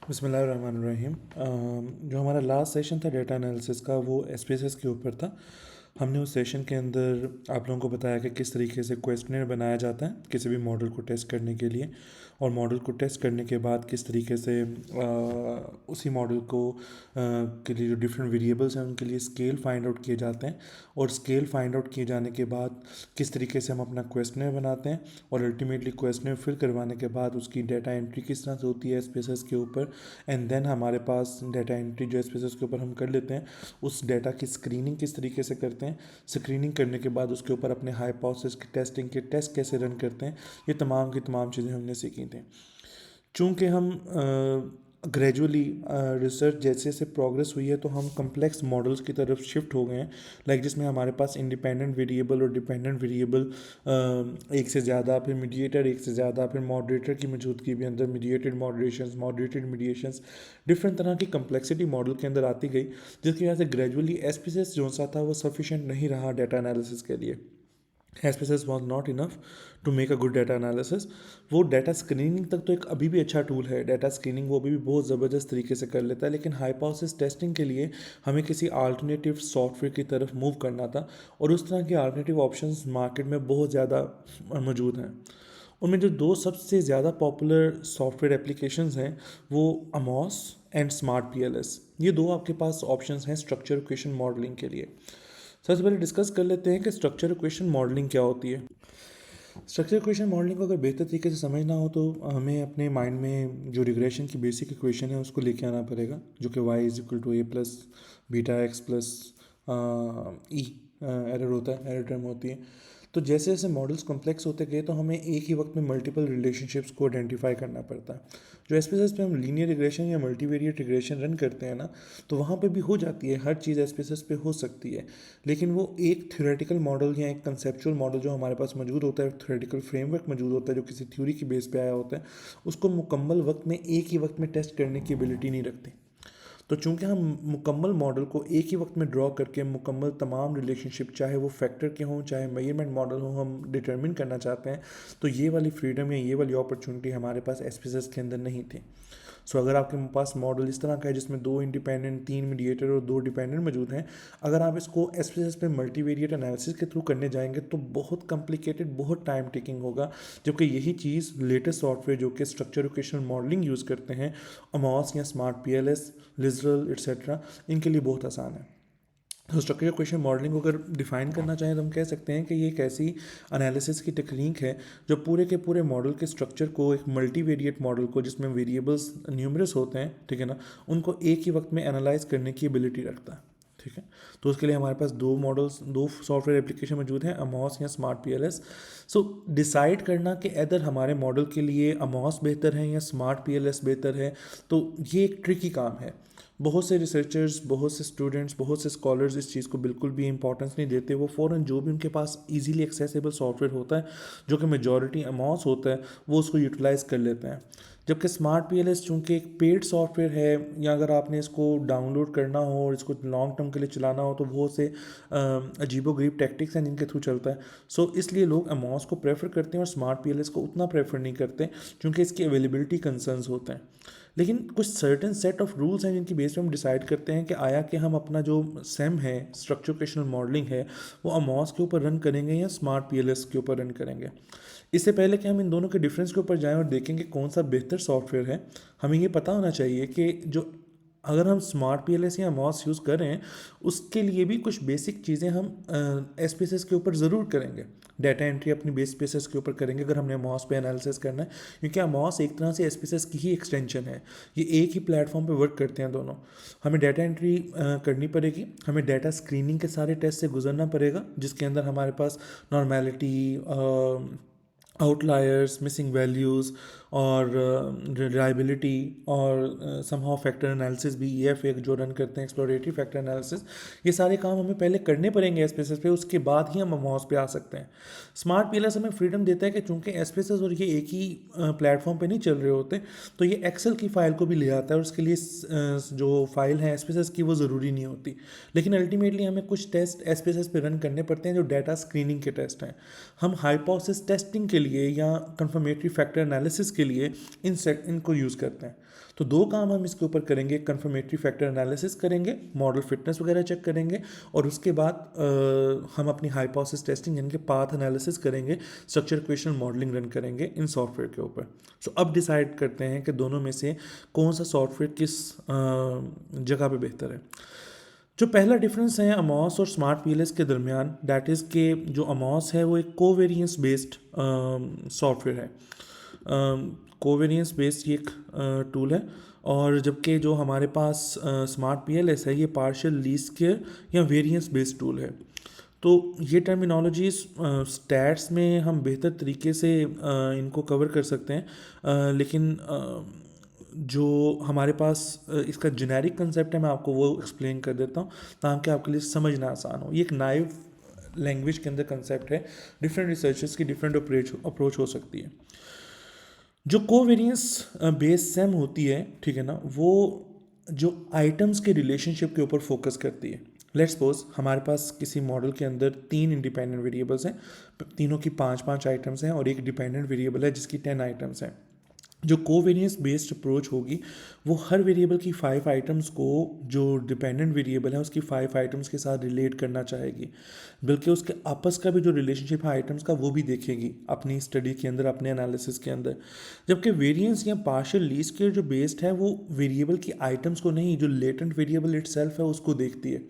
बिस्मिल्लाहिर्रहमानिर्रहीम। जो हमारा लास्ट सेशन था डेटा एनालिसिस का वो एसपीएसएस के ऊपर था। हमने उस सेशन के अंदर आप लोगों को बताया कि किस तरीके से क्वेश्चनर बनाया जाता है किसी भी मॉडल को टेस्ट करने के लिए, और मॉडल को टेस्ट करने के बाद किस तरीके से उसी मॉडल को के लिए जो डिफरेंट वेरिएबल्स हैं उनके लिए स्केल फाइंड आउट किए जाते हैं, और स्केल फाइंड आउट किए जाने के बाद किस तरीके से हम अपना क्वेश्चनर बनाते हैं, और अल्टीमेटली क्वेश्चनर फिल करवाने के बाद उसकी डाटा एंट्री किस तरह से होती है एसपीएसएस के ऊपर। एंड देन हमारे पास डाटा एंट्री जो एसपीएसएस के ऊपर हम कर लेते हैं, उस डाटा की स्क्रीनिंग किस तरीके से करते हैं, स्क्रीनिंग करने के बाद उसके ऊपर अपने हाइपोथेसिस की टेस्टिंग के टेस्ट कैसे रन करते हैं, ये तमाम की तमाम चीज़ें हमने सीखी थी। चूँकि हम ग्रेजुअली रिसर्च जैसे जैसे प्रोग्रेस हुई है तो हम कम्प्लेक्स मॉडल्स की तरफ शिफ्ट हो गए हैं, लाइक जिसमें हमारे पास इंडिपेंडेंट वेरिएबल और डिपेंडेंट वेरिएबल एक से ज़्यादा, फिर मीडिएटर एक से ज़्यादा, फिर मॉडरेटर की मौजूदगी भी अंदर मीडिएटेड मॉडरेशंस, मॉडरेटेड मीडिएशंस, डिफरेंट तरह की कम्प्लेक्सिटी मॉडल के अंदर आती गई, जिसकी वजह से ग्रेजुअली एसपीएसएस जो सा था वो सफिशेंट नहीं रहा डाटा एनालिसिस के लिए। SPSS was not enough to make a good data analysis. वो डाटा स्क्रीनिंग तक तो एक अभी भी अच्छा टूल है, डाटा स्क्रीनिंग वो अभी भी बहुत ज़बरदस्त तरीके से कर लेता है, लेकिन हाइपोथेसिस टेस्टिंग के लिए हमें किसी अल्टरनेटिव सॉफ्टवेयर की तरफ मूव करना था, और उस तरह के अल्टरनेटिव ऑप्शंस मार्केट में बहुत ज़्यादा मौजूद हैं। उनमें जो दो सबसे ज़्यादा पॉपुलर सॉफ्टवेयर एप्लीकेशंस हैं वो अमॉस एंड स्मार्ट पीएलएस, ये दो आपके पास ऑप्शंस हैं स्ट्रक्चर इक्वेशन मॉडलिंग के लिए। सबसे पहले डिस्कस कर लेते हैं कि स्ट्रक्चर इक्वेशन मॉडलिंग क्या होती है। स्ट्रक्चर इक्वेशन मॉडलिंग को अगर बेहतर तरीके से समझना हो तो हमें अपने माइंड में जो रिग्रेशन की बेसिक इक्वेशन है उसको लेके आना पड़ेगा, जो कि y is equal to A plus beta X plus E error होता है, एरर टर्म होती है। तो जैसे जैसे मॉडल्स कॉम्प्लेक्स होते गए तो हमें एक ही वक्त में मल्टीपल रिलेशनशिप्स को आइडेंटिफाई करना पड़ता है। जो एसपीएसएस पे हम लीनियर रिग्रेशन या मल्टीवेरिएट रिग्रेशन रन करते हैं ना, तो वहाँ पे भी हो जाती है, हर चीज़ एसपीएसएस पे हो सकती है, लेकिन वो एक थ्योरेटिकल मॉडल या एक कंसेप्चुअल मॉडल जो हमारे पास मौजूद होता है, थ्योरेटिकल फ्रेमवर्क मौजूद होता है जो किसी थ्योरी की बेस पे आया होता है, उसको मुकम्मल वक्त में एक ही वक्त में टेस्ट करने की एबिलिटी नहीं रखते। तो चूंकि हम मुकम्मल मॉडल को एक ही वक्त में ड्रॉ करके मुकम्मल तमाम रिलेशनशिप, चाहे वो फैक्टर के हों चाहे मेजरमेंट मॉडल हो, हम डिटरमिन करना चाहते हैं, तो ये वाली फ्रीडम या ये वाली अपॉर्चुनिटी हमारे पास एसपीएसएस के अंदर नहीं थी। सो अगर आपके पास मॉडल इस तरह का है जिसमें दो इंडिपेंडेंट, तीन मीडिएटर और दो डिपेंडेंट मौजूद हैं, अगर आप इसको एसपीएसएस पे मल्टीवेरिएट एनालिसिस के थ्रू करने जाएंगे तो बहुत कॉम्प्लिकेटेड, बहुत टाइम टेकिंग होगा, जबकि यही चीज़ लेटेस्ट सॉफ्टवेयर जो कि स्ट्रक्चर इक्वेशन मॉडलिंग यूज़ करते हैं, अमॉस या स्मार्ट पीएलएस, लिजरल एट्सेट्रा, इनके लिए बहुत आसान है। तो स्ट्रक्चर इक्वेशन मॉडलिंग को अगर डिफाइन करना चाहें तो हम कह सकते हैं कि ये एक ऐसी एनालिसिस की टेक्निक है जो पूरे के पूरे मॉडल के स्ट्रक्चर को, एक मल्टीवेरिएट मॉडल को जिसमें वेरिएबल्स न्यूमरस होते हैं, ठीक है ना, उनको एक ही वक्त में एनालाइज करने की एबिलिटी रखता है। ठीक है, तो उसके लिए हमारे पास दो मॉडल्स, दो सॉफ्टवेयर एप्लीकेशन मौजूद हैं, अमॉस या स्मार्ट पीएलएस। सो डिसाइड करना कि अदर हमारे मॉडल के लिए अमॉस बेहतर है या स्मार्ट पीएलएस बेहतर है, तो ये एक ट्रिकी काम है। बहुत से रिसर्चर्स, बहुत से स्टूडेंट्स, बहुत से स्कॉलर्स इस चीज़ को बिल्कुल भी इंपॉर्टेंस नहीं देते। वो फ़ौरन जो भी उनके पास इजीली एक्सेसिबल सॉफ्टवेयर होता है, जो कि मेजॉरिटी अमाउंट्स होता है, वो उसको यूटिलाइज़ कर लेते हैं। जबकि स्मार्ट पीएलएस चूँकि एक पेड सॉफ्टवेयर है, या अगर आपने इसको डाउनलोड करना हो और इसको लॉन्ग टर्म के लिए चलाना हो तो बहुत से अजीबोगरीब टैक्टिक्स हैं जिनके थ्रू चलता है। सो इसलिए लोग अमाउंट्स को प्रेफर करते हैं और स्मार्ट पीएलएस को उतना प्रेफर नहीं करते, क्योंकि इसकी अवेलेबिलिटी कंसर्न्स होते हैं। लेकिन कुछ सर्टेन सेट ऑफ रूल्स हैं जिनकी बेस पे हम डिसाइड करते हैं कि आया कि हम अपना जो सेम है, स्ट्रक्चर मॉडलिंग है, वो अमॉस के ऊपर रन करेंगे या स्मार्ट पीएलएस के ऊपर रन करेंगे। इससे पहले कि हम इन दोनों के डिफरेंस के ऊपर जाएं और देखें कि कौन सा बेहतर सॉफ्टवेयर है, हमें ये पता होना चाहिए कि जो अगर हम स्मार्ट पीएलएस या मॉस यूज़ कर रहे हैं, उसके लिए भी कुछ बेसिक चीज़ें हम एसपीएसएस के ऊपर ज़रूर करेंगे। डाटा एंट्री अपनी बेस पीएसएस के ऊपर करेंगे अगर हमने मॉस पे एनालिसिस करना है, क्योंकि मॉस एक तरह से एसपीएसएस की ही एक्सटेंशन है, ये एक ही प्लेटफॉर्म पे वर्क करते हैं दोनों। हमें डाटा एंट्री करनी पड़ेगी, हमें डाटा स्क्रीनिंग के सारे टेस्ट से गुजरना पड़ेगा, जिसके अंदर हमारे पास नॉर्मेलिटी, आउटलायर्स, मिसिंग वैल्यूज़ और रिलायबिलिटी और समहाउ फैक्टर एनालिसिस भी, ये एक जो रन करते हैं एक्सप्लोरेटरी फैक्टर एनालिसिस, ये सारे काम हमें पहले करने पड़ेंगे एसपीएसएस पे, उसके बाद ही हम अमॉस पे आ सकते हैं। स्मार्ट पीएलएस हमें फ्रीडम देता है कि चूंकि एसपीएसएस और ये एक ही प्लेटफॉर्म पे नहीं चल रहे होते, तो ये एक्सेल की फ़ाइल को भी ले आता है, और उसके लिए जो फाइल है एसपीएसएस की वो ज़रूरी नहीं होती। लेकिन अल्टीमेटली हमें कुछ टेस्ट एसपीएसएस पे रन करने पड़ते हैं जो डाटा स्क्रीनिंग के टेस्ट हैं। हम हाइपोथेसिस टेस्टिंग के लिए या कंफर्मेटरी फैक्टर एनालिसिस के लिए इनको यूज़ करते हैं। तो दो काम हम इसके ऊपर करेंगे, कंफर्मेटरी फैक्टर एनालिसिस करेंगे, मॉडल फिटनेस वगैरह चेक करेंगे, और उसके बाद हम अपनी हाइपोथेसिस टेस्टिंग यानी कि पाथ एनालिसिस करेंगे, स्ट्रक्चर इक्वेशन मॉडलिंग रन करेंगे इन सॉफ्टवेयर के ऊपर। सो अब डिसाइड करते हैं कि दोनों में से कौन सा सॉफ्टवेयर किस जगह पे बेहतर है। जो पहला डिफरेंस है अमॉस और स्मार्ट पीएलएस के दरमियान, दैट इज़ के जो अमॉस है वो एक कोवेरियंस बेस्ड सॉफ्टवेयर है। कोवेरियंस बेस्ड ये एक टूल है, और जबकि जो हमारे पास स्मार्ट पीएलएस है ये पार्शियल लीस्ट स्क्वेयर या वेरियंस बेस्ड टूल है। तो ये टर्मिनोलॉजीज स्टैट्स में हम बेहतर तरीके से इनको कवर कर सकते हैं, लेकिन जो हमारे पास इसका जेनेरिक कंसेप्ट है मैं आपको वो एक्सप्लेन कर देता हूँ ताकि आपके लिए समझना आसान हो। ये एक नाइव लैंग्वेज के अंदर कंसेप्ट है, डिफरेंट रिसर्चर्स की डिफरेंट अप्रोच हो सकती है। जो कोवेरियंस बेस्ड सेम होती है, ठीक है ना, वो जो आइटम्स के रिलेशनशिप के ऊपर फोकस करती है। लेट्स सपोज हमारे पास किसी मॉडल के अंदर 3 इंडिपेंडेंट वेरिएबल्स हैं, तीनों की 5-5 आइटम्स हैं, और एक डिपेंडेंट वेरिएबल है जिसकी 10 आइटम्स हैं। जो कोवेरियंस बेस्ड अप्रोच होगी वो हर वेरिएबल की 5 आइटम्स को जो डिपेंडेंट वेरिएबल है उसकी 5 आइटम्स के साथ रिलेट करना चाहेगी, बल्कि उसके आपस का भी जो रिलेशनशिप है आइटम्स का वो भी देखेगी अपनी स्टडी के अंदर, अपने एनालिसिस के अंदर। जबकि वेरिएंस या पार्शियल लीस्ट स्क्वेयर जो बेस्ड है वो वेरिएबल की आइटम्स को नहीं, जो लेटेंट वेरिएबल इटसेल्फ है उसको देखती है,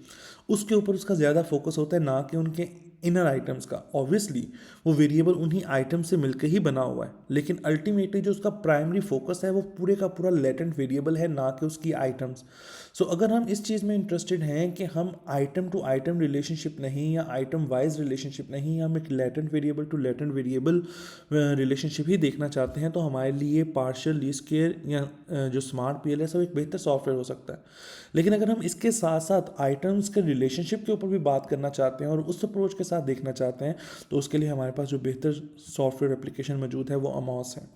उसके ऊपर उसका ज़्यादा फोकस होता है, ना कि उनके इनर आइटम्स का। ऑब्वियसली वो वेरिएबल उन्हीं आइटम से मिलकर ही बना हुआ है, लेकिन अल्टीमेटली जो उसका प्राइमरी फोकस है वो पूरे का पूरा लेटेंट वेरिएबल है, ना कि उसकी आइटम्स। सो अगर हम इस चीज़ में इंटरेस्टेड हैं कि हम आइटम टू आइटम रिलेशनशिप नहीं या आइटम वाइज रिलेशनशिप नहीं, हम एक latent variable to latent variable relationship ही देखना चाहते हैं, तो हमारे लिए पार्शियल लीस्ट स्क्वेयर या जो स्मार्ट पीएलएस है वो एक बेहतर सॉफ्टवेयर हो सकता है। लेकिन अगर हम इसके साथ साथ आइटम्स के रिलेशनशिप के ऊपर भी बात करना चाहते हैं और उस अप्रोच के साथ देखना चाहते हैं, तो उसके लिए हमारे पास जो बेहतर सॉफ्टवेयर एप्लीकेशन मौजूद है वो अमॉस है।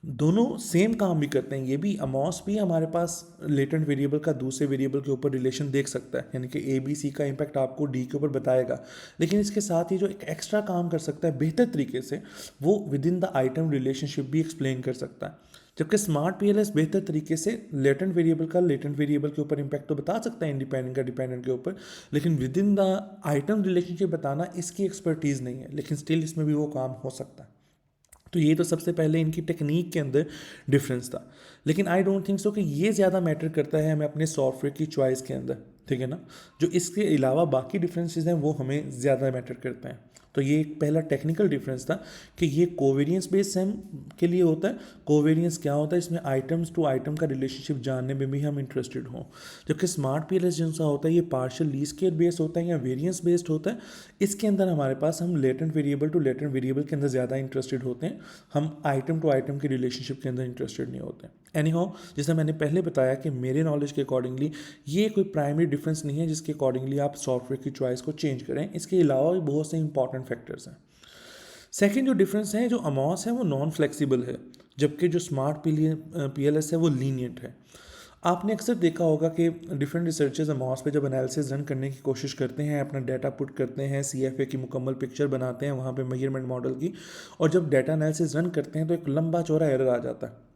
दोनों सेम काम भी करते हैं। ये भी अमॉस भी हमारे पास लेटेंट वेरिएबल का दूसरे वेरिएबल के ऊपर रिलेशन देख सकता है, यानी कि ABC का इम्पैक्ट आपको D के ऊपर बताएगा, लेकिन इसके साथ ही जो एक एक्स्ट्रा काम कर सकता है बेहतर तरीके से, वो with in the item relationship भी एक्सप्लेन कर सकता है। जबकि स्मार्ट पीएलएस बेहतर तरीके से लेटेंट वेरिएबल का लेटेंट वेरिएबल के ऊपर इम्पैक्ट तो बता सकता है, इंडिपेंडेंट का डिपेंडेंट के ऊपर, लेकिन with in the item relationship बताना इसकी एक्सपर्टीज़ नहीं है, लेकिन स्टिल इसमें भी वो काम हो सकता है। तो ये तो सबसे पहले इनकी टेक्निक के अंदर डिफरेंस था, लेकिन आई डोंट थिंक सो कि ये ज़्यादा मैटर करता है हमें अपने सॉफ्टवेयर की चॉइस के अंदर, ठीक है ना। जो इसके अलावा बाकी डिफरेंसेस हैं वो हमें ज़्यादा मैटर करते हैं। तो ये एक पहला टेक्निकल डिफरेंस था कि ये कोवेरियंस बेस्ड सेम के लिए होता है। कोवेरियंस क्या होता है, इसमें आइटम्स टू आइटम का रिलेशनशिप जानने में भी हम इंटरेस्टेड हों। जबकि स्मार्ट पीएलएस जो सा होता है ये पार्शियल लीस्ट स्क्वेयर बेस्ड होता है या वेरियंस बेस्ड होता है। इसके अंदर हमारे पास हम latent variable to latent variable के अंदर ज़्यादा इंटरेस्टेड होते हैं, हम आइटम टू आइटम की रिलेशनशिप के अंदर इंटरेस्टेड नहीं होते। एनी हाउ, जैसे मैंने पहले बताया कि मेरे नॉलेज के अकॉर्डिंगली ये कोई प्राइमरी डिफरेंस नहीं है जिसके अकॉर्डिंगली आप सॉफ्टवेयर की चॉइस को चेंज करें। इसके अलावा भी बहुत से इंपॉर्टेंट फैक्टर्स हैं। सेकेंड जो डिफरेंस है, जो अमॉस है वो नॉन फ्लेक्सिबल है, जबकि जो स्मार्ट पीएलएस है वो लीनियंट है। आपने अक्सर देखा होगा कि डिफरेंट रिसर्चर्स अमॉस पे जब एनालिसिस रन करने की कोशिश करते हैं, अपना डाटा पुट करते हैं, CFA की मुकम्मल पिक्चर बनाते हैं वहाँ पे मेजरमेंट मॉडल की, और जब डाटा एनालिसिस रन करते हैं तो एक लंबा चौड़ा एरर आ जाता है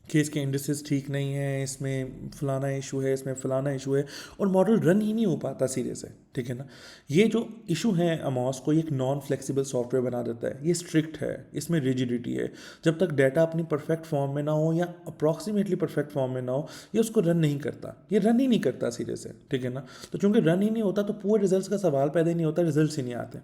कि इसके इंडिसेस ठीक नहीं है, इसमें फलाना इशू है, इसमें फलाना इशू है, और मॉडल रन ही नहीं हो पाता सिरे से, ठीक है ना। ये जो इशू है अमॉस को एक नॉन फ्लेक्सिबल सॉफ्टवेयर बना देता है। ये स्ट्रिक्ट है, इसमें रिजिडिटी है। जब तक डाटा अपनी परफेक्ट फॉर्म में ना हो या अप्रॉक्सीमेटली परफेक्ट फॉर्म में ना हो, ये उसको रन नहीं करता, ये रन ही नहीं करता सिरे से, ठीक है ना। तो चूंकि रन ही नहीं होता तो पूरे रिजल्ट का सवाल पैदा ही नहीं होता, रिजल्ट ही नहीं आते।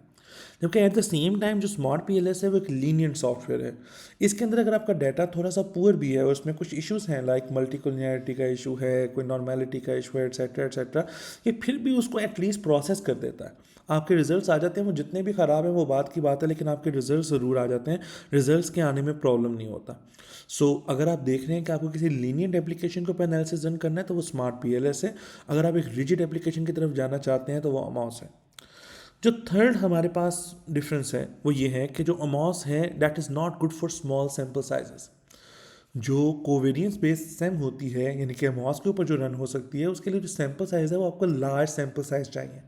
जबकि एट द सेम टाइम जो स्मार्ट पीएलएस है वो एक लीनियंट सॉफ्टवेयर है। इसके अंदर अगर आपका डाटा थोड़ा सा पुअर भी है और उसमें कुछ इश्यूज हैं, लाइक मल्टीकोलिनियरिटी का इशू है, कोई नॉर्मेलिटी का इशू है, एटसेट्रा एटसेट्रा, ये फिर भी उसको एटलीस्ट प्रोसेस कर देता है। आपके रिजल्ट्स आ जाते हैं, वो जितने भी ख़राब हैं वो बात की बात है, लेकिन आपके रिजल्ट्स ज़रूर आ जाते हैं, रिजल्ट्स के आने में प्रॉब्लम नहीं होता। सो अगर आप देख रहे हैं कि आपको किसी लीनियंट एप्लीकेशन को एनालिसिस रन करना है तो वो स्मार्ट पीएलएस है। अगर आप एक रिजिड एप्लीकेशन की तरफ जाना चाहते हैं तो वो अमॉस है। जो थर्ड हमारे पास डिफरेंस है वो ये है कि जो अमॉस है that is not good for small sample sizes. जो कोवेरियंस बेस्ड सेम होती है, यानी कि अमॉस के ऊपर जो रन हो सकती है, उसके लिए जो सैम्पल साइज़ है वो आपको लार्ज सैम्पल साइज चाहिए।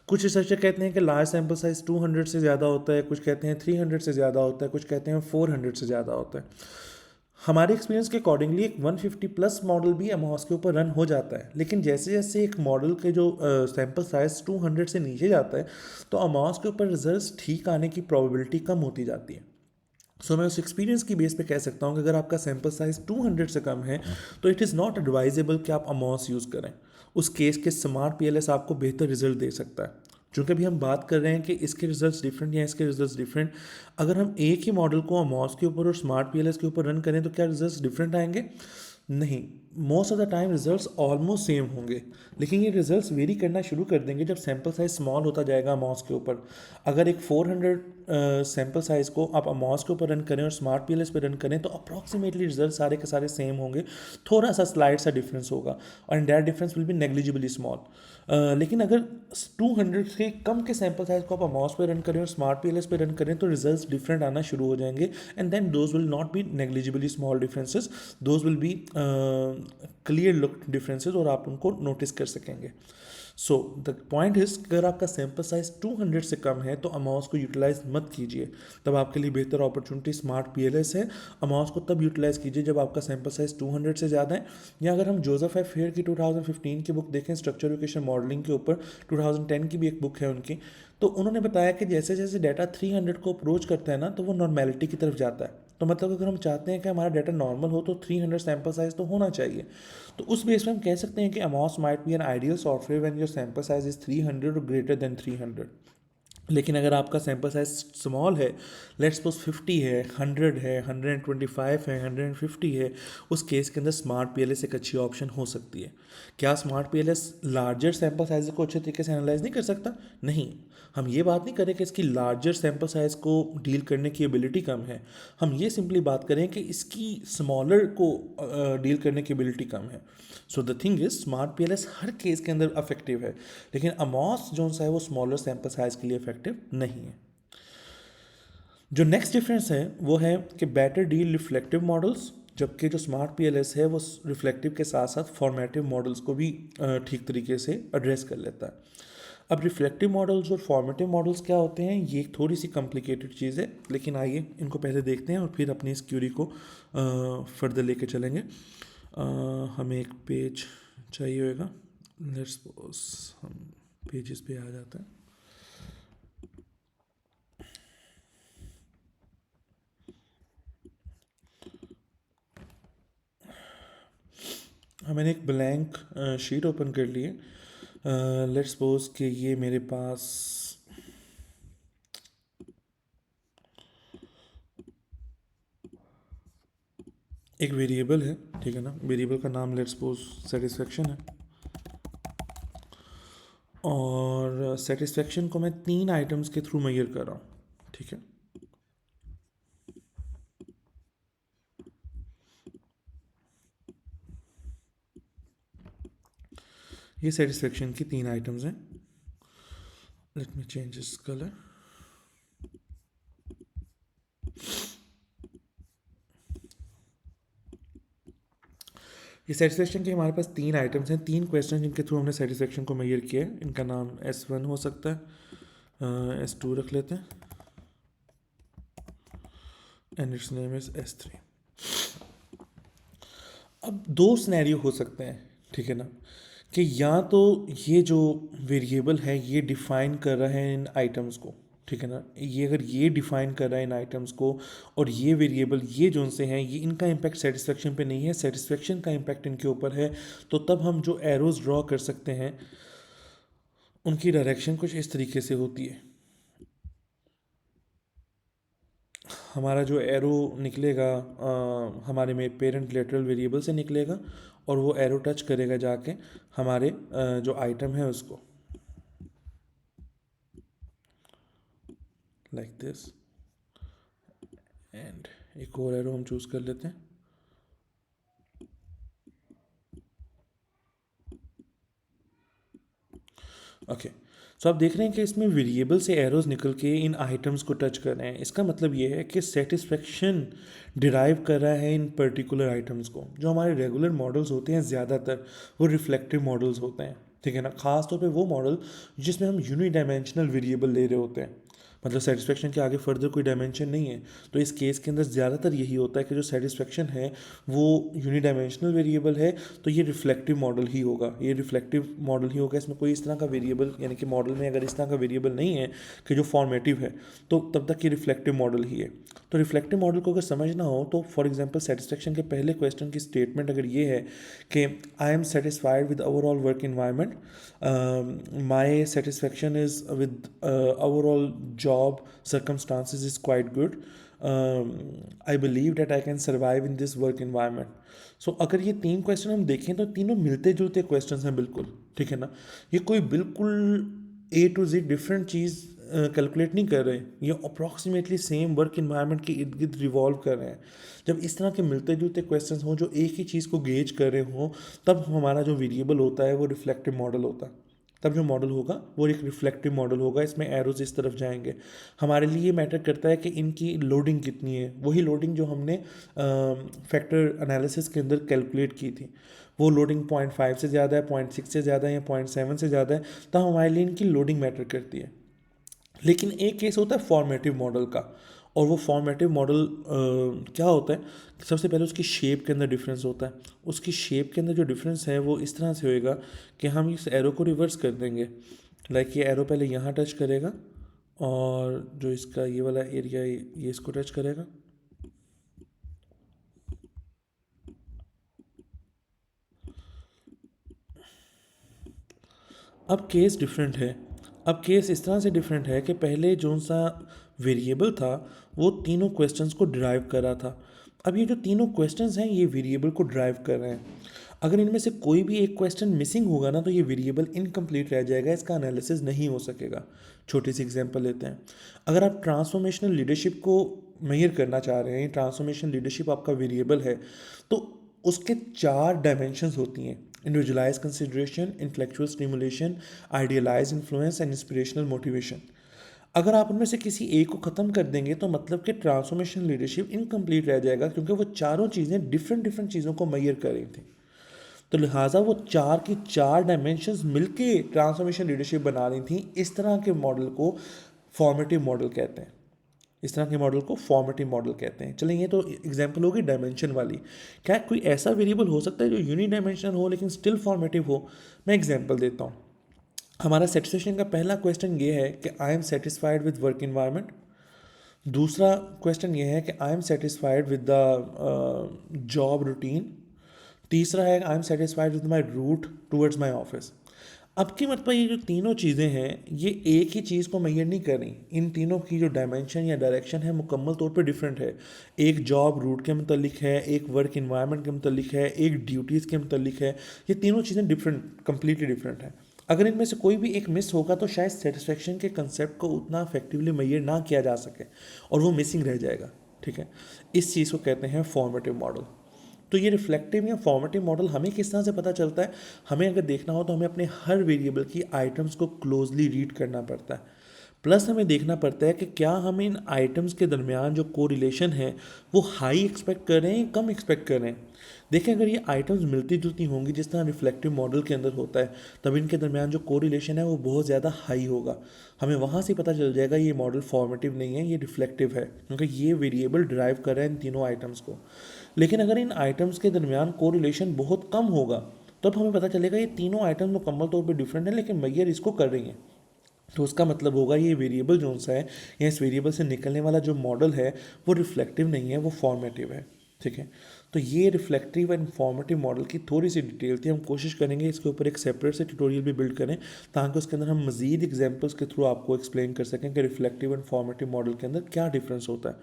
कुछ रिसर्चर कहते हैं कि लार्ज सैम्पल साइज 200 से ज़्यादा होता है, कुछ कहते हैं 300 से ज़्यादा होता है, कुछ कहते हैं 400 से ज़्यादा होता है। हमारे एक्सपीरियंस के अकॉर्डिंगली एक 150 प्लस मॉडल भी अमॉस के ऊपर रन हो जाता है, लेकिन जैसे जैसे एक मॉडल के जो सैम्पल साइज 200 से नीचे जाता है तो अमॉस के ऊपर रिजल्ट्स ठीक आने की प्रोबेबिलिटी कम होती जाती है। सो मैं उस एक्सपीरियंस की बेस पे कह सकता हूँ कि अगर आपका सैम्पल साइज 200 से कम है तो इट इज़ नॉट एडवाइजेबल कि आप अमॉस यूज़ करें। उस केस के स्मार्ट पीएलएस आपको बेहतर रिजल्ट दे सकता है। चूँकि अभी हम बात कर रहे हैं कि इसके रिजल्ट्स डिफरेंट या इसके रिजल्ट्स डिफरेंट, अगर हम एक ही मॉडल को अमॉस के ऊपर और स्मार्ट पीएलएस के ऊपर रन करें तो क्या रिजल्ट्स डिफरेंट आएंगे? नहीं, most of the time results almost same होंगे, लेकिन ये रिजल्ट्स वेरी करना शुरू कर देंगे जब सैम्पल साइज स्मॉल होता जाएगा अमॉस के ऊपर। अगर एक 400 सैम्पल साइज को आप अमॉस के ऊपर रन करें और स्मार्ट पीएलएस पे रन करें तो अप्रॉक्सीमेटली रिजल्ट सारे के सारे सेम होंगे, थोड़ा सा स्लाइड सा डिफरेंस होगा और in that difference will be negligibly small. लेकिन अगर 200 से कम के सैम्पल साइज को आप अमॉस पे रन करें और स्मार्ट पीएलएस पे रन करें तो रिजल्ट्स डिफरेंट आना शुरू हो जाएंगे, and then those will not be negligibly small differences, those will be clear look differences और आप उनको नोटिस कर सकेंगे। सो द पॉइंट इज, अगर आपका सैम्पल साइज 200 से कम है तो अमाउस को यूटिलाइज मत कीजिए, तब आपके लिए बेहतर अपॉर्चुनिटी स्मार्ट पीएलएस है। अमाउस को तब यूटिलाइज कीजिए जब आपका सैम्पल साइज 200 से ज़्यादा है। या अगर हम जोसेफ एफ हेयर की 2015 की बुक देखें स्ट्रक्चर एजुकेशन मॉडलिंग के ऊपर, 2010 की भी एक बुक है उनकी, तो उन्होंने बताया कि जैसे जैसे डाटा 300 को अप्रोच करता है ना तो वो नॉर्मेलिटी की तरफ जाता है। तो मतलब अगर हम चाहते हैं कि हमारा डाटा नॉर्मल हो तो 300 सैम्पल साइज तो होना चाहिए। तो उस बेस पे हम कह सकते हैं कि AMOS might be an ideal software when your sample size is 300 और ग्रेटर देन 300। लेकिन अगर आपका सैम्पल साइज स्मॉल है, लेट्स सपोज 50 है, 100 है, 125 है, 150 है, उस केस के अंदर स्मार्ट पीएलएस एक अच्छी ऑप्शन हो सकती है। क्या smart PLS larger sample size को अच्छे तरीके से एनालाइज नहीं कर सकता? नहीं, हम ये बात नहीं करें कि इसकी लार्जर सैम्पल साइज को डील करने की एबिलिटी कम है, हम ये सिंपली बात करें कि इसकी स्मॉलर को डील करने की एबिलिटी कम है। So the thing is, smart PLS her case के अंदर अफेक्टिव है, लेकिन अमॉस जो सा है वो स्मॉलर सैम्पल साइज के लिए इफेक्टिव नहीं है। जो नेक्स्ट डिफरेंस है वो है कि बेटर डील रिफ्लेक्टिव मॉडल्स, जबकि जो स्मार्ट पीएलएस है वो रिफ्लेक्टिव के साथ साथ फॉर्मेटिव मॉडल्स को भी ठीक तरीके से एड्रेस कर लेता है। अब रिफ्लेक्टिव मॉडल्स और फॉर्मेटिव मॉडल्स क्या होते हैं, ये थोड़ी सी कॉम्प्लिकेटेड चीज़ है, लेकिन आइए इनको पहले देखते हैं और फिर अपनी इस क्यूरी को फर्दर लेके चलेंगे। हमें एक पेज चाहिए होगा, लेट्स सपोज हम पेजेस पे आ जाते हैं। मैंने एक ब्लैंक शीट ओपन कर ली है। लेट्स सपोज कि ये मेरे पास एक वेरिएबल है, ठीक है ना। वेरिएबल का नाम लेट्स सपोज सेटिस्फेक्शन है, और सेटिस्फेक्शन को मैं 3 आइटम्स के थ्रू मेजर कर रहा हूँ, ठीक है। ये सेटिस्फेक्शन की 3 आइटम्स हैं। Let me change this colour. ये सेटिस्फेक्शन के हमारे पास 3 आइटम्स हैं, 3 क्वेश्चन जिनके थ्रू हमने सेटिस्फेक्शन को मेजर किया है। इनका नाम S1 हो सकता है, S2 रख लेते हैं, and it's name is S3। अब 2 सिनेरियो हो सकते हैं, ठीक है ना, कि या तो ये जो वेरिएबल है ये डिफाइन कर रहा है इन आइटम्स को, ठीक है ना, ये अगर ये डिफाइन कर रहा है इन आइटम्स को, और ये वेरिएबल ये जो से हैं ये इनका इम्पैक्ट सेटिस्फेक्शन पे नहीं है, सेटिस्फेक्शन का इम्पैक्ट इनके ऊपर है, तो तब हम जो एरोज ड्रॉ कर सकते हैं उनकी डायरेक्शन कुछ इस तरीके से होती है। हमारा जो एरो निकलेगा हमारे में पेरेंट लेटरल वेरिएबल से निकलेगा, और वो एरो टच करेगा जाके हमारे जो आइटम है उसको, लाइक दिस। एंड एक और एरो हम चूज कर लेते हैं। ओके, सो आप देख रहे हैं कि इसमें वेरिएबल से एरोज निकल के इन आइटम्स को टच कर रहे हैं। इसका मतलब ये है कि सेटिस्फेक्शन डिराइव कर रहा है इन पर्टिकुलर आइटम्स को। जो हमारे रेगुलर मॉडल्स होते हैं ज़्यादातर वो रिफ्लेक्टिव मॉडल्स होते हैं, ठीक है ना। खास तौर पे वो मॉडल जिसमें हम यूनिडायमेंशनल वेरिएबल ले रहे होते हैं, मतलब सेटिस्फेक्शन के आगे फर्दर कोई डायमेंशन नहीं है। तो इस केस के अंदर ज़्यादातर यही होता है कि जो सेटिस्फेक्शन है वो यूनिडायमेंशनल वेरिएबल है, तो ये रिफ्लेक्टिव मॉडल ही होगा, ये रिफ्लेक्टिव मॉडल ही होगा। इसमें कोई इस तरह का वेरिएबल, यानी कि मॉडल में अगर इस तरह का वेरिएबल नहीं है कि जो फॉर्मेटिव है, तो तब तक ये रिफ्लेक्टिव मॉडल ही है। तो रिफ्लेक्टिव मॉडल को अगर समझना हो तो फॉर एग्जांपल सेटिस्फेक्शन के पहले क्वेश्चन की स्टेटमेंट अगर ये है कि I am satisfied with overall work environment, my satisfaction is with overall job circumstances is quite good, I believe that I can survive in this work environment. So अगर ये तीन क्वेश्चन हम देखें तो तीनों मिलते जुलते क्वेश्चन हैं बिल्कुल, ठीक है ना। ये कोई बिल्कुल ए टू जेड डिफरेंट चीज़ कैलकुलेट नहीं कर रहे, ये अप्रॉक्सीमेटली सेम वर्क इन्वायरमेंट के इर्द गिर्द रिवॉल्व कर रहे हैं। जब इस तरह के मिलते जुलते क्वेश्चंस हों जो एक ही चीज़ को गेज कर रहे हों, तब हमारा जो वेरिएबल होता है वो रिफ्लेक्टिव मॉडल होता है। तब जो मॉडल होगा वो एक रिफ्लेक्टिव मॉडल होगा। इसमें एरोज इस तरफ जाएंगे। हमारे लिए मैटर करता है कि इनकी लोडिंग कितनी है, वही लोडिंग जो हमने फैक्टर एनालिसिस के अंदर कैलकुलेट की थी। वो लोडिंग 0.5 से ज़्यादा है, 0.6 से ज़्यादा है या 0.7 से ज़्यादा है, तब हमारे लिए इनकी लोडिंग मैटर करती है। लेकिन एक केस होता है फॉर्मेटिव मॉडल का, और वो फॉर्मेटिव मॉडल क्या होता है, सबसे पहले उसकी शेप के अंदर डिफरेंस होता है। उसकी शेप के अंदर जो डिफरेंस है वो इस तरह से होएगा कि हम इस एरो को रिवर्स कर देंगे। लाइक ये एरो पहले यहाँ टच करेगा और जो इसका ये वाला एरिया ये इसको टच करेगा। अब केस डिफरेंट है। अब केस इस तरह से डिफरेंट है कि पहले जो सा वेरिएबल था वो तीनों क्वेश्चंस को ड्राइव कर रहा था। अब ये जो तीनों क्वेश्चंस हैं ये वेरिएबल को ड्राइव कर रहे हैं। अगर इनमें से कोई भी एक क्वेश्चन मिसिंग होगा ना तो ये वेरिएबल इनकम्प्लीट रह जाएगा, इसका एनालिसिस नहीं हो सकेगा। छोटी सी एग्जांपल लेते हैं। अगर आप ट्रांसफॉर्मेशनल लीडरशिप को मेजर करना चाह रहे हैं, ट्रांसफॉर्मेशनल लीडरशिप आपका वेरिएबल है, तो उसके 4 डायमेंशंस होती हैं: individualized consideration, intellectual stimulation, idealized influence and inspirational motivation. अगर आप उनमें से किसी एक को ख़त्म कर देंगे तो मतलब कि ट्रांसफॉर्मेशनल लीडरशिप इनकम्प्लीट रह जाएगा, क्योंकि वो चारों चीज़ें डिफरेंट डिफरेंट चीज़ों को मेजर कर रही थी। तो लिहाजा वो 4 की 4 डायमेंशंस मिलके ट्रांसफॉर्मेशन लीडरशिप बना रही थी। इस तरह के मॉडल को फॉर्मेटिव मॉडल कहते हैं। इस तरह के मॉडल को फॉर्मेटिव मॉडल कहते हैं। चलिए, ये तो एग्जांपल होगी डायमेंशन वाली। क्या कोई ऐसा वेरिएबल हो सकता है जो यूनी डायमेंशनल हो लेकिन स्टिल फॉर्मेटिव हो? मैं एग्जांपल देता हूँ। हमारा सेटिस्फेक्शन का पहला क्वेश्चन ये है कि I am satisfied with work environment. दूसरा क्वेश्चन ये है कि I am satisfied with the job routine. तीसरा है I am satisfied with my route towards my office. अब की मतलब ये जो तीनों चीज़ें हैं ये एक ही चीज़ को मेजर नहीं कर रही। इन तीनों की जो डायमेंशन या डायरेक्शन है मुकम्मल तौर पे डिफरेंट है। एक जॉब रूट के मतलब है, एक वर्क इन्वायरमेंट के मतलब है, एक ड्यूटीज़ के मतलब है। ये तीनों चीज़ें डिफरेंट, कम्प्लीटली डिफरेंट हैं। अगर इनमें से कोई भी एक मिस होगा तो शायद सेटिस्फेक्शन के कंसेप्ट को उतना इफेक्टिवली मेजर ना किया जा सके और वो मिसिंग रह जाएगा। ठीक है, इस चीज़ को कहते हैं फॉर्मेटिव मॉडल। तो ये रिफ्लेक्टिव या फॉर्मेटिव मॉडल हमें किस तरह से पता चलता है? हमें अगर देखना हो तो हमें अपने हर वेरिएबल की आइटम्स को क्लोजली रीड करना पड़ता है। प्लस हमें देखना पड़ता है कि क्या हम इन आइटम्स के दरमियान जो कोरिलेशन है वो हाई एक्सपेक्ट कर रहे हैं या कम एक्सपेक्ट कर रहे हैं। देखें, अगर ये आइटम्स मिलती जुलती होंगी जिस तरह रिफ्लेक्टिव मॉडल के अंदर होता है, तब इनके दरमियान जो कोरिलेशन है वो बहुत ज़्यादा हाई होगा। हमें वहाँ से पता चल जाएगा ये मॉडल फॉर्मेटिव नहीं है, ये रिफ्लेक्टिव है, क्योंकि ये वेरिएबल ड्राइव कर रहा है इन तीनों आइटम्स को। लेकिन अगर इन आइटम्स के दरमियान कोरिलेशन बहुत कम होगा तब हमें पता चलेगा ये तीनों आइटम मुकम्मल तौर पर डिफरेंट है लेकिन मेजर इसको कर रही हैं। तो उसका मतलब होगा ये वेरिएबल जो सा है या इस वेरिएबल से निकलने वाला जो मॉडल है वो रिफ्लेक्टिव नहीं है, वो फॉर्मेटिव है। ठीक है, तो ये रिफ्लेक्टिव एंड फॉर्मेटिव मॉडल की थोड़ी सी डिटेल थी। हम कोशिश करेंगे इसके ऊपर एक सेपरेट से ट्यूटोरियल भी बिल्ड करें ताकि उसके अंदर हम मजीद एग्जांपल्स के थ्रू आपको एक्सप्लेन कर सकें कि रिफ्लेक्टिव एंड फॉर्मेटिव मॉडल के अंदर क्या डिफरेंस होता है।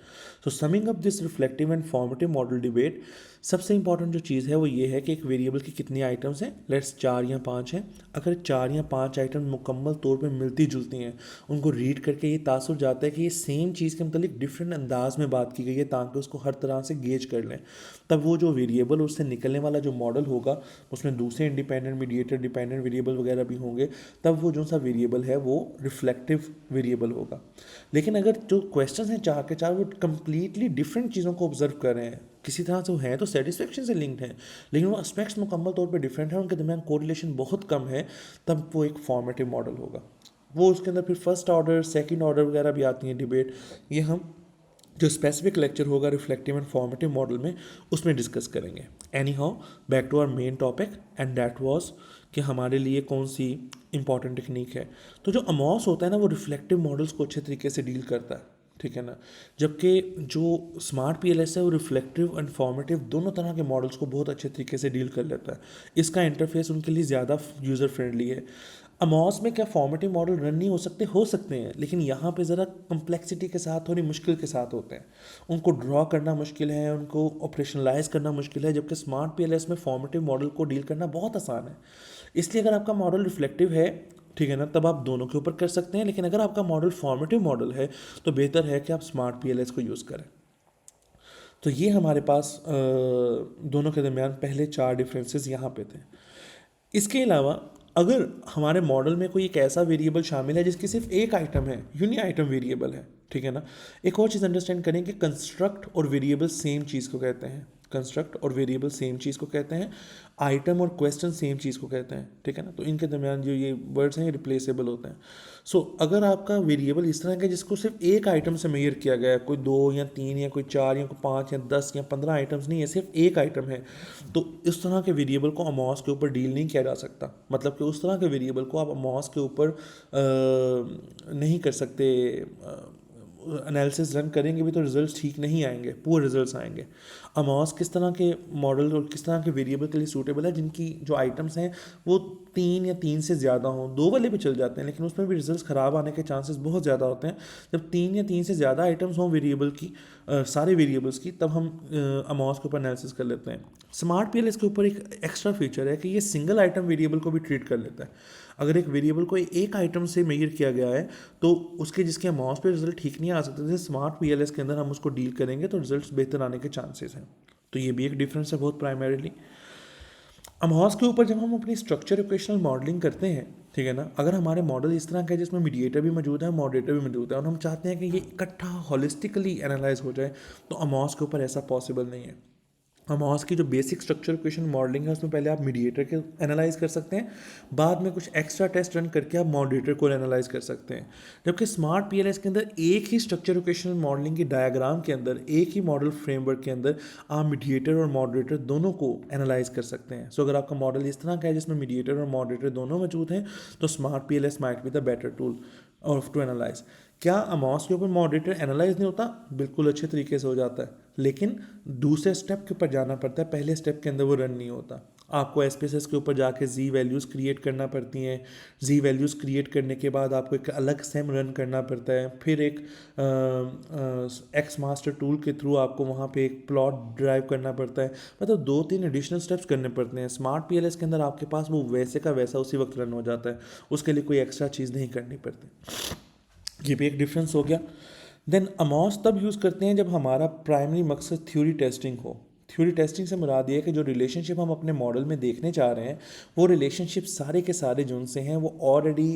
So summing up this reflective and formative model debate, सबसे इंपॉर्टेंट जो चीज़ है वो ये है कि एक वेरिएबल की कितनी आइटम्स हैं, लेट्स 4 या 5 हैं। अगर 4 या 5 आइटम मुकम्मल तौर पे मिलती जुलती हैं, उनको रीड करके ये तासुर जाता है कि ये सेम चीज़ के मतलब डिफरेंट अंदाज में बात की गई है ताकि उसको हर तरह से गेज कर लें। तब वो जो वेरिएबल उससे निकलने वाला जो मॉडल होगा उसमें दूसरे इंडिपेंडेंट मीडिएटर डिपेंडेंट वेरिएबल वगैरह भी होंगे, तब वो जो सा वेरिएबल है वो रिफ्लेक्टिव वेरिएबल होगा। लेकिन अगर जो क्वेश्चन हैं चार के चार वो कंप्लीटली डिफरेंट चीज़ों को ऑब्जर्व कर रहे हैं, किसी तरह से वो हैं तो सेटिस्फेक्शन से लिंक्ड हैं, लेकिन वो एस्पेक्ट्स मुकम्मल तौर पे डिफरेंट है, उनके दरमियान कोरिलेशन बहुत कम है, तब वो एक फॉर्मेटिव मॉडल होगा। वो उसके अंदर फिर फर्स्ट ऑर्डर सेकंड ऑर्डर वगैरह भी आती हैं डिबेट, ये हम जो स्पेसिफिक लेक्चर होगा रिफ्लेक्टिव एंड फॉर्मेटिव मॉडल में उसमें डिस्कस करेंगे। Anyhow back to our main topic and that was कि हमारे लिए कौन सी इंपॉर्टेंट टेक्निक है। तो जो अमॉस होता है ना वो रिफ्लेक्टिव मॉडल्स को अच्छे तरीके से डील करता है, ठीक है ना, जबकि जो स्मार्ट पीएलएस है वो रिफ्लेक्टिव एंड फॉर्मेटिव दोनों तरह के मॉडल्स को बहुत अच्छे तरीके से डील कर लेता है। इसका इंटरफेस उनके लिए ज़्यादा यूज़र फ्रेंडली है। अमॉस में क्या फॉर्मेटिव मॉडल रन नहीं हो सकते हैं, लेकिन यहाँ पे ज़रा कम्प्लेक्सिटी के साथ थोड़ी मुश्किल के साथ होते हैं, उनको ड्रॉ करना मुश्किल है, उनको ऑपरेशनलाइज करना मुश्किल है, जबकि स्मार्ट पीएलएस में फॉर्मेटिव मॉडल को डील करना बहुत आसान है। इसलिए अगर आपका मॉडल रिफ्लेक्टिव है, ठीक है ना, तब आप दोनों के ऊपर कर सकते हैं, लेकिन अगर आपका मॉडल फॉर्मेटिव मॉडल है तो बेहतर है कि आप स्मार्ट पीएलएस को यूज़ करें। तो ये हमारे पास दोनों के दरमियान पहले चार डिफरेंसेस यहाँ पे थे। इसके अलावा अगर हमारे मॉडल में कोई एक ऐसा वेरिएबल शामिल है जिसकी सिर्फ एक आइटम है, यूनी आइटम वेरिएबल है, ठीक है ना, एक और चीज़ अंडरस्टैंड करें कि कंस्ट्रक्ट और वेरिएबल सेम चीज़ को कहते हैं, कंस्ट्रक्ट और वेरिएबल सेम चीज़ को कहते हैं, आइटम और क्वेश्चन सेम चीज़ को कहते हैं, ठीक है ना, तो इनके दरमियान जो ये वर्ड्स हैं ये रिप्लेसेबल होते हैं। सो अगर आपका वेरिएबल इस तरह का जिसको सिर्फ एक आइटम से मेजर किया गया है, कोई 2 या 3 या कोई 4 या कोई 5 या 10 या 15 आइटम्स नहीं है, सिर्फ एक आइटम है, तो इस तरह के वेरिएबल को अमॉस के ऊपर डील नहीं किया जा सकता। मतलब कि उस तरह के वेरिएबल को आप अमॉस के ऊपर नहीं कर सकते, एनालिसिस रन करेंगे भी तो रिजल्ट्स ठीक नहीं आएंगे, पुअर रिजल्ट्स आएंगे। अमॉस किस तरह के मॉडल और किस तरह के वेरिएबल के लिए सूटेबल है, जिनकी जो आइटम्स हैं वो 3 या 3 से ज़्यादा हों, 2 वाले भी चल जाते हैं लेकिन उसमें भी रिजल्ट्स ख़राब आने के चांसेस बहुत ज़्यादा होते हैं। जब 3 या 3 से ज़्यादा आइटम्स हों वेरिएबल की, सारे वेरिएबल्स की, तब हम अमॉस के ऊपर एनालिसिस कर लेते हैं। स्मार्ट पीएलएस के ऊपर एक एक्स्ट्रा फीचर है कि ये सिंगल आइटम वेरिएबल को भी ट्रीट कर लेता है। अगर एक वेरिएबल को एक आइटम से मेजर किया गया है तो उसके जिसके अमाउंट पे रिजल्ट ठीक नहीं आ सकते, जैसे स्मार्ट पीएलएस के अंदर हम उसको डील करेंगे तो रिजल्ट्स बेहतर आने के चांसेस हैं। तो ये भी एक डिफरेंस है बहुत प्राइमरीली। अमॉस के ऊपर जब हम अपनी स्ट्रक्चर इक्वेशनल मॉडलिंग करते हैं, ठीक है ना, अगर हमारे मॉडल इस तरह का है जिसमें मीडिएटर भी मौजूद है मॉडरेटर भी मौजूद है और हम चाहते हैं कि ये इकट्ठा होलिस्टिकली एनालाइज हो जाए, तो अमॉस के ऊपर ऐसा पॉसिबल नहीं है। अमॉस की जो बेसिक स्ट्रक्चर इक्वेशन मॉडलिंग है उसमें पहले आप मीडिएटर के एनालाइज कर सकते हैं, बाद में कुछ एक्स्ट्रा टेस्ट रन करके आप मॉडरेटर को एनालाइज कर सकते हैं। जबकि स्मार्ट पीएलएस के अंदर एक ही स्ट्रक्चर इक्वेशन मॉडलिंग की डायग्राम के अंदर, एक ही मॉडल फ्रेमवर्क के अंदर आप मीडिएटर और मॉडरेटर दोनों को एनालाइज कर सकते हैं। सो अगर आपका मॉडल इस तरह का है जिसमें मीडिएटर और मॉडरेटर दोनों मौजूद हैं तो smart PLS might be the better tool और टू एनालाइज। क्या अमॉस के ऊपर मॉडरेटर एनालाइज नहीं होता? बिल्कुल अच्छे तरीके से हो जाता है, लेकिन दूसरे स्टेप के ऊपर जाना पड़ता है, पहले स्टेप के अंदर वो रन नहीं होता। आपको एसपीएसएस के ऊपर जाके जी वैल्यूज़ क्रिएट करना पड़ती हैं, जी वैल्यूज़ क्रिएट करने के बाद आपको एक अलग सेम रन करना पड़ता है, फिर एक एक्स मास्टर टूल के थ्रू आपको वहाँ पे एक प्लॉट ड्राइव करना पड़ता है। मतलब 2-3 एडिशनल स्टेप्स करने पड़ते हैं। स्मार्ट पीएलएस के अंदर आपके पास वो वैसे का वैसा उसी वक्त रन हो जाता है, उसके लिए कोई एक्स्ट्रा चीज़ नहीं करनी पड़ती। ये भी एक डिफरेंस हो गया। देन अमॉस तब यूज़ करते हैं जब हमारा प्राइमरी मकसद थ्योरी टेस्टिंग हो। थ्योरी टेस्टिंग से मुराद ये है कि जो रिलेशनशिप हम अपने मॉडल में देखने चाह रहे हैं वो रिलेशनशिप सारे के सारे जो उनसे हैं वो already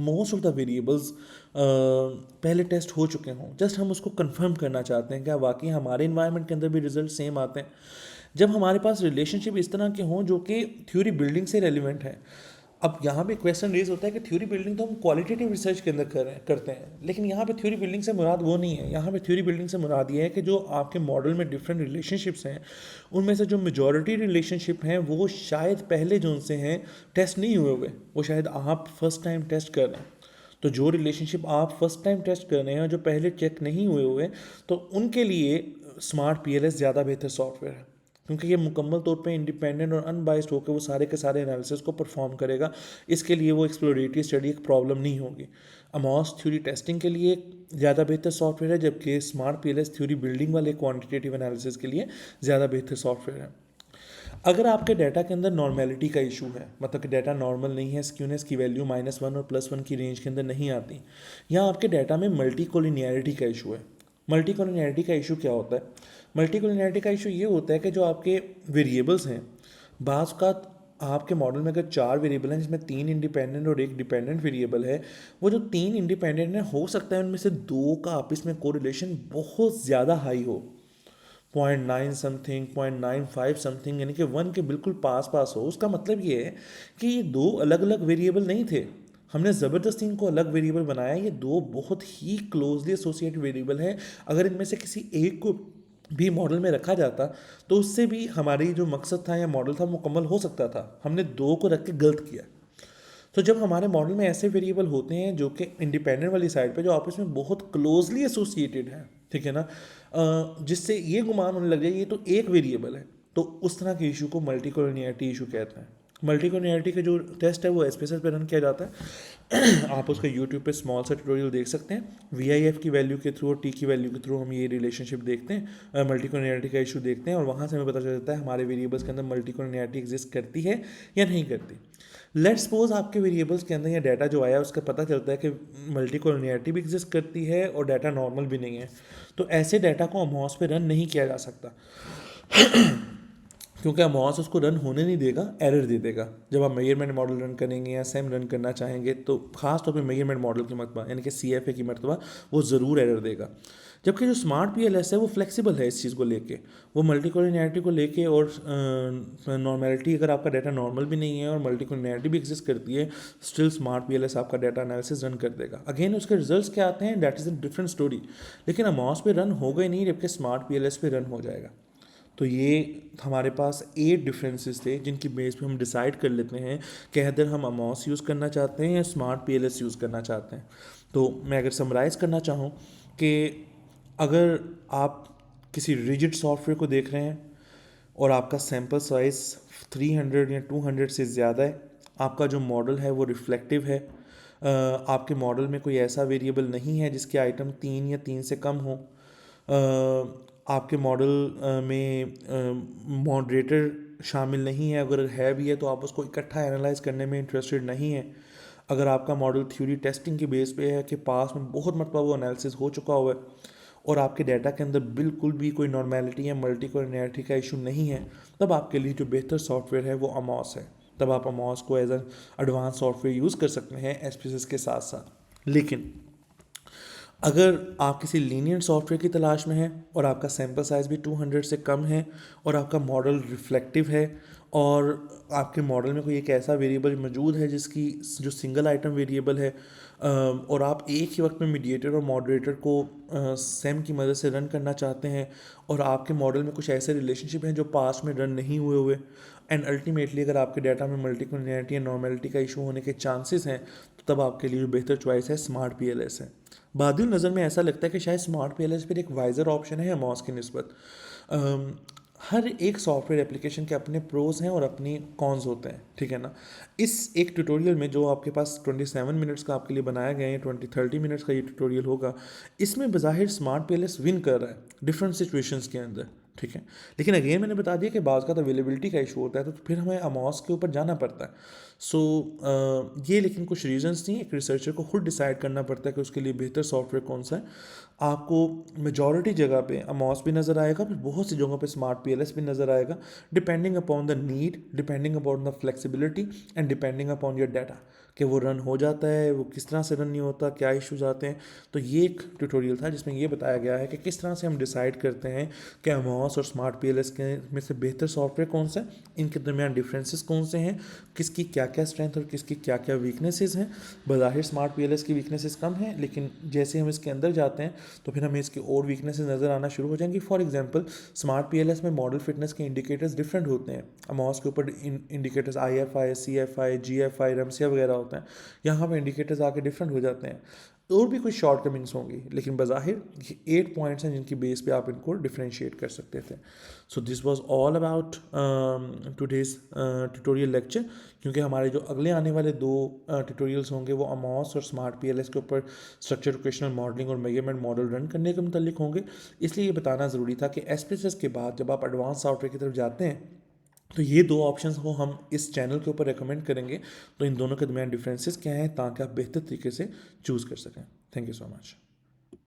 most of the variables पहले टेस्ट हो चुके हों, जस्ट हम उसको कंफर्म करना चाहते हैं क्या वाकई हमारे इन्वायरमेंट के अंदर भी रिजल्ट सेम आते हैं। जब हमारे पास रिलेशनशिप इस तरह के हों जो कि थ्योरी बिल्डिंग से रेलिवेंट है। अब यहाँ पे क्वेश्चन रेज होता है कि थ्योरी बिल्डिंग तो हम क्वालिटेटिव रिसर्च के अंदर करते हैं, लेकिन यहाँ पे थ्योरी बिल्डिंग से मुराद वो नहीं है। यहाँ पे थ्योरी बिल्डिंग से मुराद ये है कि जो आपके मॉडल में डिफरेंट रिलेशनशिप्स हैं उनमें से जो मेजॉरिटी रिलेशनशिप हैं वो शायद पहले जो उनसे हैं टेस्ट नहीं हुए हुए, वो शायद आप फर्स्ट टाइम टेस्ट कर रहे हैं। तो जो रिलेशनशिप आप फर्स्ट टाइम टेस्ट कर रहे हैं और जो पहले चेक नहीं हुए हुए, तो उनके लिए स्मार्ट पीएलएस ज़्यादा बेहतर सॉफ्टवेयर है, क्योंकि ये मुकम्मल तौर पे इंडिपेंडेंट और अनबाइस्ड होकर वो सारे के सारे एनालिसिस को परफॉर्म करेगा। इसके लिए वो एक्सप्लोरेटरी स्टडी एक प्रॉब्लम नहीं होगी। अमॉस थ्योरी टेस्टिंग के लिए ज़्यादा बेहतर सॉफ्टवेयर है, जबकि स्मार्ट पीएलएस थ्योरी बिल्डिंग वाले क्वांटिटेटिव एनालिसिस के लिए ज़्यादा बेहतर सॉफ्टवेयर है। अगर आपके डाटा के अंदर नॉर्मेलिटी का इशू है, मतलब कि डाटा नॉर्मल नहीं है, स्क्यूनेस की वैल्यू -1 और +1 की रेंज के अंदर नहीं आती, या आपके डाटा में मल्टी कोलिनियरिटी का इशू है, मल्टी कोलिनियरिटी का इशू क्या होता है? मल्टी कोलिनियरिटी का इशू ये होता है कि जो आपके वेरिएबल्स हैं, बाज़ का आपके मॉडल में अगर 4 वेरिएबल हैं जिसमें 3 इंडिपेंडेंट और एक डिपेंडेंट वेरिएबल है, वो जो 3 इंडिपेंडेंट हैं हो सकता है उनमें से 2 का आपस में कोरिलेशन बहुत ज़्यादा हाई हो, 0.9 समथिंग, 0.95 समथिंग, यानी कि 1 के बिल्कुल पास पास हो। उसका मतलब ये है कि ये 2 अलग अलग वेरिएबल नहीं थे, हमने ज़बरदस्ती इनको अलग वेरिएबल बनाया। ये 2 बहुत ही क्लोजली एसोसिएटेड वेरिएबल हैं। अगर इनमें से किसी एक को भी मॉडल में रखा जाता तो उससे भी हमारी जो मकसद था या मॉडल था मुकम्मल हो सकता था। हमने 2 को रख के गलत किया। तो जब हमारे मॉडल में ऐसे वेरिएबल होते हैं जो कि इंडिपेंडेंट वाली साइड पे, जो आपस में बहुत क्लोजली एसोसिएटेड हैं, ठीक है ना, जिससे ये गुमान होने लग जाए ये तो एक वेरिएबल है, तो उस तरह के इशू को मल्टी कोलिनियरिटी इशू कहते हैं। मल्टी कोलिनियरिटी का जो टेस्ट है वो एसपीएसएस पे रन किया जाता है। आप उसका यूट्यूब पे स्मॉल सा ट्यूटोरियल देख सकते हैं। वीआईएफ की वैल्यू के थ्रू और टी की वैल्यू के थ्रू हम ये रिलेशनशिप देखते हैं, मल्टी कोलिनियरिटी का इशू देखते हैं, और वहाँ से हमें पता चल जाता है हमारे वेरिएबल्स के अंदर मल्टी कोलिनियरिटी एग्जिस्ट करती है या नहीं करती। लेट सपोज आपके वेरिएबल्स के अंदर या डाटा जो आया उसका पता चलता है कि मल्टी कोलिनियरिटी भी एग्जिस्ट करती है और डाटा नॉर्मल भी नहीं है, तो ऐसे डाटा को अमॉस पे रन नहीं किया जा सकता। क्योंकि अमॉस उसको रन होने नहीं देगा, एरर दे देगा। जब आप मेजरमेंट मॉडल रन करेंगे या सेम रन करना चाहेंगे तो खास तौर पे मेजरमेंट मॉडल की मरतबा यानी कि सीएफए की मरतबा वो ज़रूर एरर देगा। जबकि जो स्मार्ट पीएलएस है वो फ्लेक्सिबल है इस चीज़ को लेके, वो मल्टी कोलिनियरिटी को लेके, और नॉर्मेलिटी अगर आपका डाटा नॉर्मल भी नहीं है और मल्टी कोलिनियरिटी भी एग्जिस्ट करती है, स्टिल स्मार्ट पीएलएस आपका डाटा एनालिसिस रन कर देगा। अगेन उसके रिजल्ट्स क्या आते हैं that is a different story, लेकिन अमॉस पे रन होगा ही नहीं जबकि स्मार्ट पीएलएस पे रन हो जाएगा। तो ये हमारे पास 8 डिफरेंसेस थे जिनकी बेस पे हम डिसाइड कर लेते हैं कि अगर हम अमॉस यूज़ करना चाहते हैं या स्मार्ट पीएलएस यूज़ करना चाहते हैं। तो मैं अगर समराइज़ करना चाहूँ कि अगर आप किसी रिजिड सॉफ्टवेयर को देख रहे हैं और आपका सैम्पल साइज़ 300 या 200 से ज़्यादा है, आपका जो मॉडल है वो रिफ्लेक्टिव है, आपके मॉडल में कोई ऐसा वेरिएबल नहीं है जिसके आइटम 3 या 3 से कम हो, आपके मॉडल में मॉडरेटर शामिल नहीं है, अगर है भी है तो आप उसको इकट्ठा एनालाइज करने में इंटरेस्टेड नहीं है, अगर आपका मॉडल थ्योरी टेस्टिंग के बेस पे है कि पास में बहुत मरतबा वो एनालिसिस हो चुका हुआ है, और आपके डाटा के अंदर बिल्कुल भी कोई नॉर्मेलिटी या मल्टी कोलिनियरिटी का इशू नहीं है, तब आपके लिए जो बेहतर सॉफ्टवेयर है वो अमॉस है। तब आप अमॉस को as an advance software use कर सकते हैं एसपीएसएस के साथ साथ। लेकिन अगर आप किसी लीनियंट सॉफ्टवेयर की तलाश में हैं और आपका सैम्पल साइज़ भी 200 से कम है और आपका मॉडल रिफ्लेक्टिव है और आपके मॉडल में कोई एक ऐसा वेरिएबल मौजूद है जिसकी जो सिंगल आइटम वेरिएबल है, और आप एक ही वक्त में मीडिएटर और मॉडरेटर को सेम की मदद से रन करना चाहते हैं, और आपके मॉडल में कुछ ऐसे रिलेशनशिप हैं जो पास में रन नहीं हुए हुए, एंड अल्टीमेटली अगर आपके डाटा में मल्टी कोलिनियरिटी या नॉर्मेलिटी का इशू होने के चांसेस हैं, तो तब आपके लिए जो बेहतर चॉइस है स्मार्ट पीएलएस है। बादल नज़र में ऐसा लगता है कि शायद स्मार्ट पीएलएस फिर एक वाइजर ऑप्शन है अमॉस की निस्बत। हर एक सॉफ्टवेयर एप्लीकेशन के अपने प्रोज हैं और अपनी कॉन्स होते हैं, ठीक है ना। इस एक ट्यूटोरियल में जो आपके पास 27 मिनट्स का आपके लिए बनाया गया है, 20-30 मिनट्स का ये ट्यूटोरियल होगा, इसमें बज़ाहिर स्मार्ट पीएलएस विन कर रहा है डिफरेंट सिचुएशंस के अंदर, ठीक है। लेकिन अगेन मैंने बता दिया कि बाज़ का तो अवेलेबिलिटी का इशू होता है, तो फिर हमें अमॉस के ऊपर जाना पड़ता है। सो ये लेकिन कुछ रीजंस नहीं, एक रिसर्चर को खुद डिसाइड करना पड़ता है कि उसके लिए बेहतर सॉफ्टवेयर कौन सा है। आपको मेजॉरिटी जगह पे अमॉस भी नज़र आएगा, फिर बहुत सी जगहों पे स्मार्ट पीएलएस भी नज़र आएगा, depending upon the need, depending upon the flexibility and depending upon your data, कि वो रन हो जाता है, वो किस तरह से रन नहीं होता, क्या इश्यूज आते हैं। तो ये एक ट्यूटोरियल था जिसमें ये बताया गया है कि किस तरह से हम डिसाइड करते हैं कि अमॉस और स्मार्ट पीएलएस के में से बेहतर सॉफ्टवेयर कौन सा है, इनके दरमियान डिफरेंसेस कौन से हैं, किसकी क्या क्या स्ट्रेंथ और किसकी क्या क्या वीकनेसेस हैं। बज़ाहिर स्मार्ट पीएलएस की वीकनेसेस कम हैं, लेकिन जैसे हम इसके अंदर जाते हैं तो फिर हमें इसकी और वीकनेसेस नज़र आना शुरू हो जाएंगी। फॉर एग्जांपल स्मार्ट पीएलएस में मॉडल फिटनेस के इंडिकेटर्स डिफरेंट होते हैं, अमॉस के ऊपर इंडिकेटर्स IFI, CFI, GFI, रमसिया वगैरह होते हैं, यहाँ पर इंडिकेटर्स आके डिफरेंट हो जाते हैं। और भी कुछ शॉर्ट कमिंग्स होंगी, लेकिन बज़ाहिर ये 8 पॉइंट्स हैं जिनकी बेस पे आप इनको डिफ्रेंशिएट कर सकते थे। So this was all about today's tutorial lecture. क्योंकि हमारे जो अगले आने वाले 2 ट्यूटोरियल्स होंगे वो अमॉस और स्मार्ट पीएलएस के ऊपर स्ट्रक्चर इक्वेशनल मॉडलिंग और मेजरमेंट मॉडल रन करने के मुतालिक होंगे, इसलिए ये बताना ज़रूरी था कि एसपीएसएस के बाद जब आप एडवांस सॉफ्टवेयर की तरफ जाते हैं तो ये 2 ऑप्शंस को हम इस चैनल के ऊपर रेकमेंड करेंगे। तो इन दोनों के दरमियान डिफरेंसेस क्या हैं ताकि आप बेहतर तरीके से चूज़ कर सकें। Thank you so much.